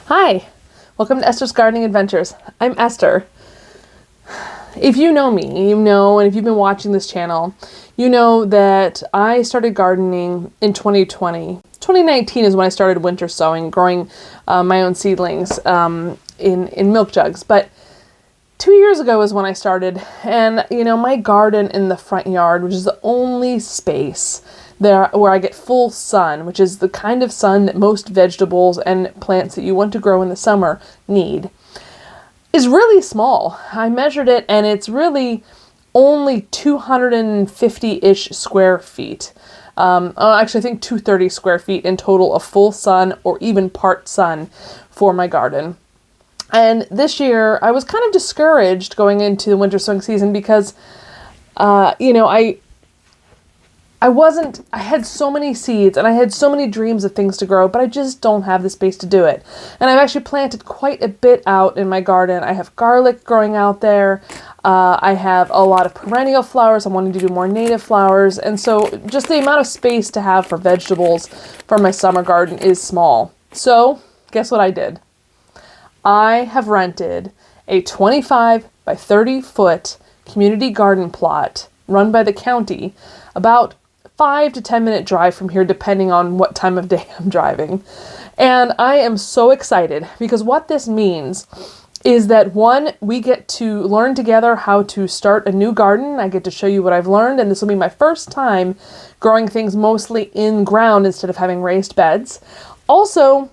Hi, welcome to Esther's Gardening Adventures. I'm Esther. If you know me, you know, and if you've been watching this channel, you know that I started gardening in 2020. 2019 is when I started winter sowing, growing my own seedlings in milk jugs. But 2 years ago is when I started, and you know, my garden in the front yard, which is the only space there where I get full sun, which is the kind of sun that most vegetables and plants that you want to grow in the summer need, is really small. I measured it and it's really only 250-ish square feet. Actually, I think 230 square feet in total of full sun or even part sun for my garden. And this year I was kind of discouraged going into the winter sowing season because, I had so many seeds and I had so many dreams of things to grow, but I just don't have the space to do it. And I've actually planted quite a bit out in my garden. I have garlic growing out there. I have a lot of perennial flowers. I'm wanting to do more native flowers. And so just the amount of space to have for vegetables for my summer garden is small. So guess what I did? I have rented a 25 by 30 foot community garden plot run by the county, about 5 to 10 minute drive from here, depending on what time of day I'm driving. And I am so excited because what this means is that, one, we get to learn together how to start a new garden. I get to show you what I've learned, and this will be my first time growing things mostly in ground instead of having raised beds. Also,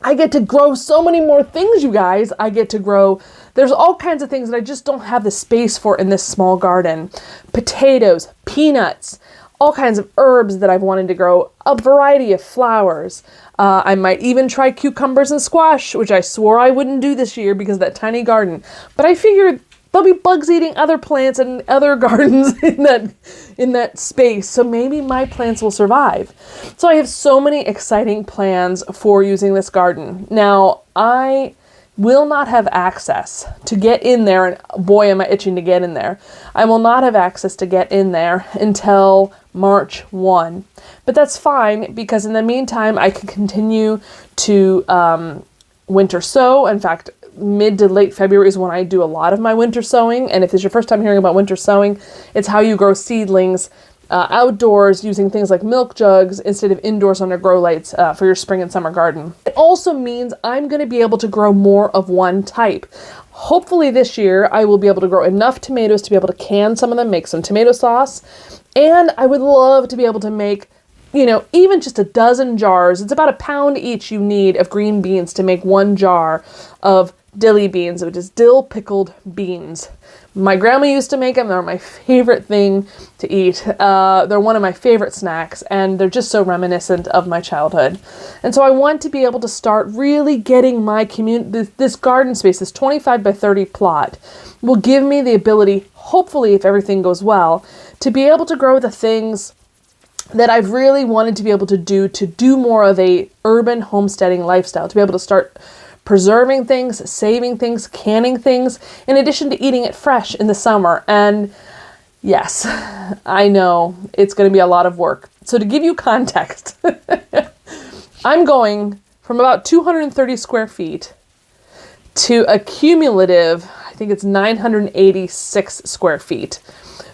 I get to grow so many more things, you guys. I get to grow, there's all kinds of things that I just don't have the space for in this small garden. Potatoes, peanuts, all kinds of herbs that I've wanted to grow, a variety of flowers. I might even try cucumbers and squash, which I swore I wouldn't do this year because of that tiny garden. But I figured there'll be bugs eating other plants and other gardens in that space, so maybe my plants will survive. So I have so many exciting plans for using this garden. Now, I will not have access to get in there, and boy am I itching to get in there. I will not have access to get in there until March 1. But that's fine, because in the meantime I can continue to winter sow. In fact, mid to late February is when I do a lot of my winter sowing. And if it's your first time hearing about winter sowing, it's how you grow seedlings outdoors using things like milk jugs instead of indoors under grow lights for your spring and summer garden. It also means I'm going to be able to grow more of one type. Hopefully this year I will be able to grow enough tomatoes to be able to can some of them, make some tomato sauce. And I would love to be able to make, even just a dozen jars. It's about a pound each you need of green beans to make one jar of dilly beans, which is dill pickled beans. My grandma used to make them. They're my favorite thing to eat. They're one of my favorite snacks, and they're just so reminiscent of my childhood. And so I want to be able to start really getting my this garden space, this 25 by 30 plot, will give me the ability, hopefully if everything goes well, to be able to grow the things that I've really wanted to be able to do more of a urban homesteading lifestyle, to be able to start preserving things, saving things, canning things, in addition to eating it fresh in the summer. And yes, I know it's going to be a lot of work. So to give you context, I'm going from about 230 square feet to a cumulative, I think it's 986 square feet.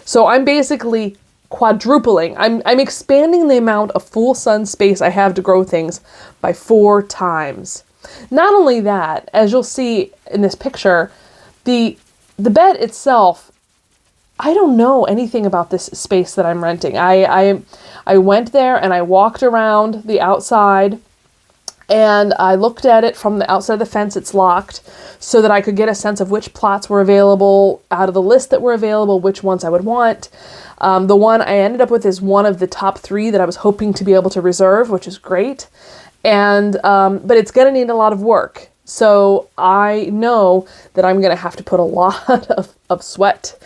So I'm basically quadrupling. I'm expanding the amount of full sun space I have to grow things by 4 times. Not only that, as you'll see in this picture, the bed itself, I don't know anything about this space that I'm renting. I went there and I walked around the outside and I looked at it from the outside of the fence. It's locked, so that I could get a sense of which plots were available out of the list that were available, which ones I would want. The one I ended up with is one of the top 3 that I was hoping to be able to reserve, which is great. And, but it's going to need a lot of work. So I know that I'm going to have to put a lot of sweat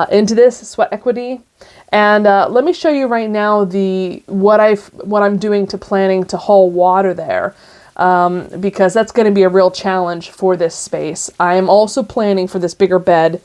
into this, sweat equity. And let me show you right now what I'm doing to planning to haul water there, because that's going to be a real challenge for this space. I am also planning for this bigger bed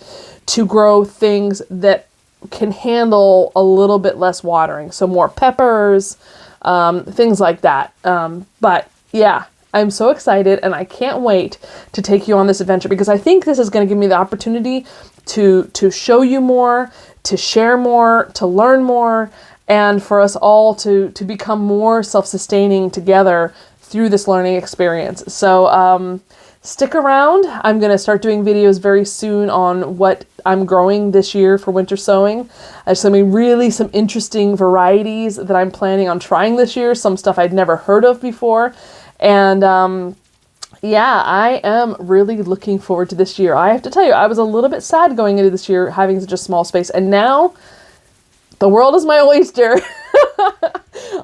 to grow things that can handle a little bit less watering. So more peppers, things like that. But yeah, I'm so excited, and I can't wait to take you on this adventure, because I think this is going to give me the opportunity to show you more, to share more, to learn more, and for us all to become more self-sustaining together through this learning experience. So stick around. I'm going to start doing videos very soon on what I'm growing this year for winter sowing. There's some interesting varieties that I'm planning on trying this year, some stuff I'd never heard of before. And yeah, I am really looking forward to this year. I have to tell you, I was a little bit sad going into this year having such a small space, and now the world is my oyster.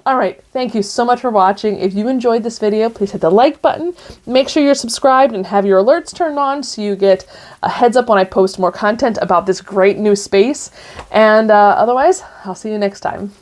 All right, thank you so much for watching. If you enjoyed this video, please hit the like button. Make sure you're subscribed and have your alerts turned on so you get a heads up when I post more content about this great new space. And otherwise, I'll see you next time.